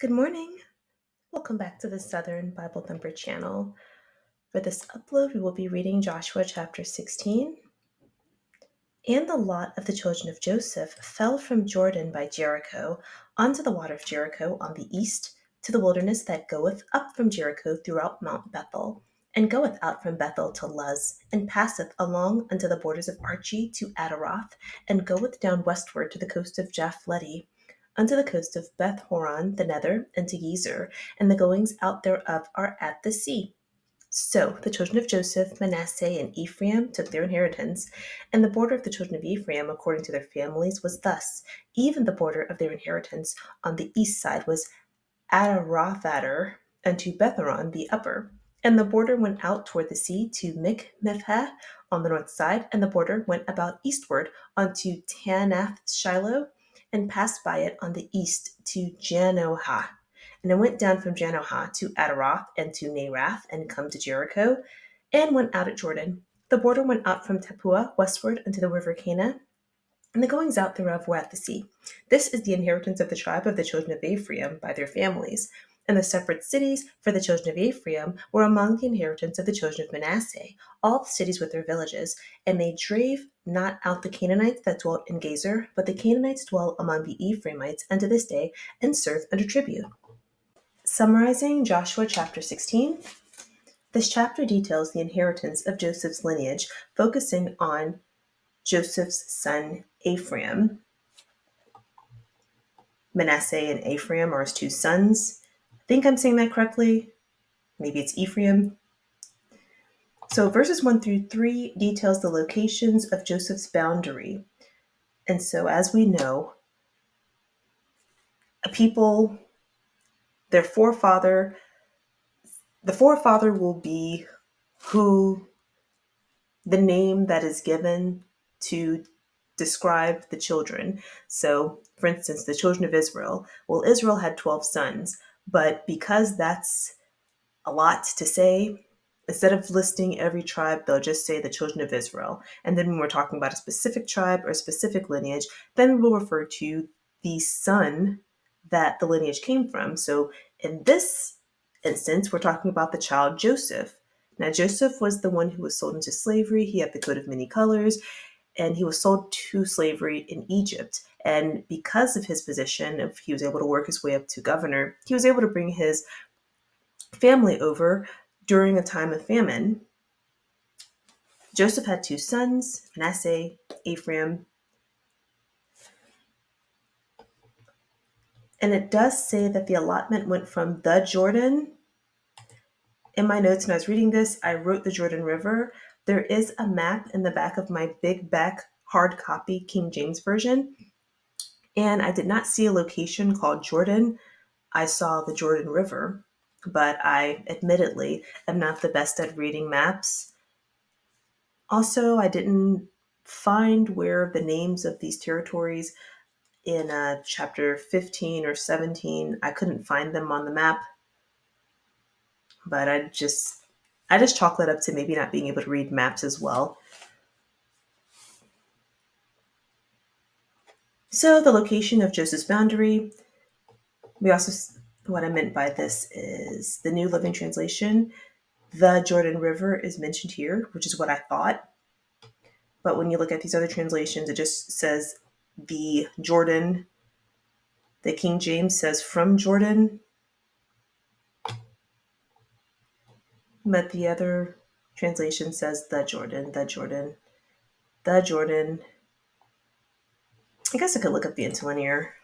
Good morning. Welcome back to the Southern Bible Thumper channel. For this upload, we will be reading Joshua chapter 16. And the lot of the children of Joseph fell from Jordan by Jericho unto the water of Jericho on the east, to the wilderness that goeth up from Jericho throughout Mount Bethel, and goeth out from Bethel to Luz, and passeth along unto the borders of Archi to Adaroth, and goeth down westward to the coast of Japhleti, unto the coast of Beth Horon the nether, and to Gezer, and the goings out thereof are at the sea. So the children of Joseph, Manasseh, and Ephraim took their inheritance, and the border of the children of Ephraim, according to their families, was thus. Even the border of their inheritance on the east side was Adarothader unto Betharon the upper. And the border went out toward the sea to Michmethah on the north side, and the border went about eastward unto Tanath Shiloh, and passed by it on the east to Janohah. And it went down from Janohah to Adaroth and to Narath, and come to Jericho, and went out at Jordan. The border went out from Tappuah westward unto the river Cana, and the goings out thereof were at the sea. This is the inheritance of the tribe of the children of Ephraim by their families. And the separate cities for the children of Ephraim were among the inheritance of the children of Manasseh, all the cities with their villages. And they drave not out the Canaanites that dwelt in Gezer, but the Canaanites dwell among the Ephraimites unto this day, and serve under tribute. Summarizing Joshua chapter 16, this chapter details the inheritance of Joseph's lineage, focusing on Joseph's son Ephraim. Manasseh and Ephraim are his two sons. I think I'm saying that correctly. Maybe it's Ephraim. So verses 1 through 3 details the locations of Joseph's boundary. And so as we know, a people, the forefather will be who the name that is given to describe the children. So, for instance, the children of Israel. Well, Israel had 12 sons, but because that's a lot to say, instead of listing every tribe, they'll just say the children of Israel. And then when we're talking about a specific tribe or a specific lineage, then we'll refer to the son that the lineage came from. So in this instance, we're talking about the child Joseph. Now, Joseph was the one who was sold into slavery. He had the coat of many colors, and he was sold to slavery in Egypt. And because of his position, if he was able to work his way up to governor, he was able to bring his family over during a time of famine. Joseph had two sons, Manasseh, Ephraim. And it does say that the allotment went from the Jordan. In my notes, when I was reading this, I wrote the Jordan River. There is a map in the back of my big back hard copy King James Version. And I did not see a location called Jordan. I saw the Jordan River, but I admittedly am not the best at reading maps. Also, I didn't find where the names of these territories in chapter 15 or 17. I couldn't find them on the map, but I just chalk that up to maybe not being able to read maps as well. So the location of Joseph's boundary, what I meant by this is the New Living Translation. The Jordan River is mentioned here, which is what I thought. But when you look at these other translations, it just says the Jordan. The King James says from Jordan, but the other translation says the Jordan, the Jordan, the Jordan. I guess I could look up the interlinear.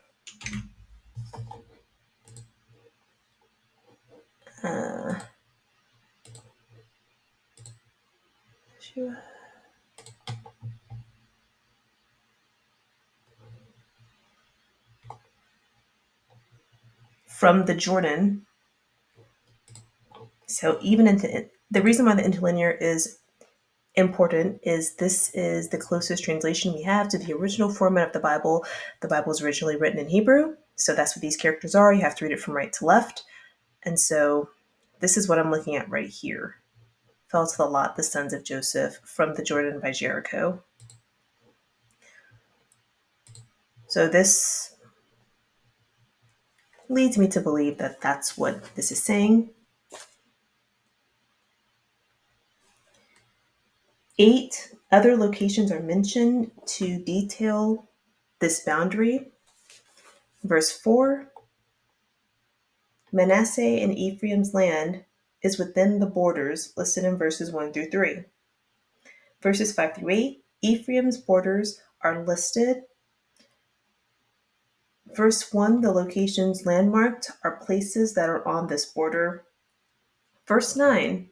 From the Jordan. So even the reason why the interlinear is important is this is the closest translation we have to the original format of the Bible. The Bible was originally written in Hebrew, so that's what these characters are. You have to read it from right to left. And so this is what I'm looking at right here. Fell to the lot, the sons of Joseph, from the Jordan by Jericho. So this leads me to believe that that's what this is saying. 8 other locations are mentioned to detail this boundary. Verse 4, Manasseh and Ephraim's land is within the borders listed in verses 1 through 3. Verses 5 through 8, Ephraim's borders are listed. Verse 1, the locations landmarked are places that are on this border. Verse 9,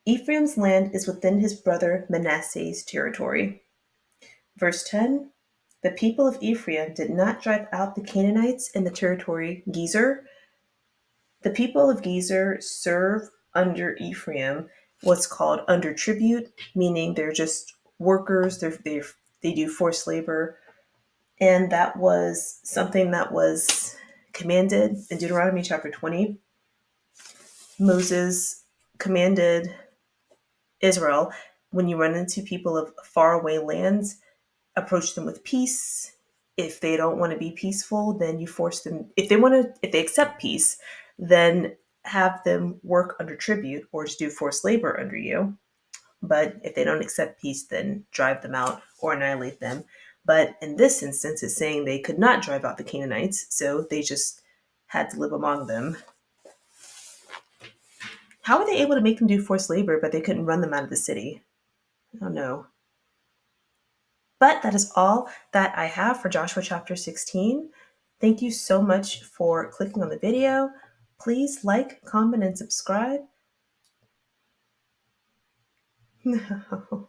Ephraim's land is within his brother Manasseh's territory. Verse 10, the people of Ephraim did not drive out the Canaanites in the territory Gezer. The people of Gezer serve under Ephraim, what's called under tribute, meaning they're just workers, they do forced labor. And that was something that was commanded in Deuteronomy chapter 20. Moses commanded Israel, when you run into people of faraway lands, approach them with peace. If they don't want to be peaceful, then you force them. If they accept peace, then have them work under tribute or just do forced labor under you. But if they don't accept peace, then drive them out or annihilate them. But in this instance, it's saying they could not drive out the Canaanites, so they just had to live among them. How were they able to make them do forced labor, but they couldn't run them out of the city? I don't know. But that is all that I have for Joshua chapter 16. Thank you so much for clicking on the video. Please like, comment, and subscribe. No.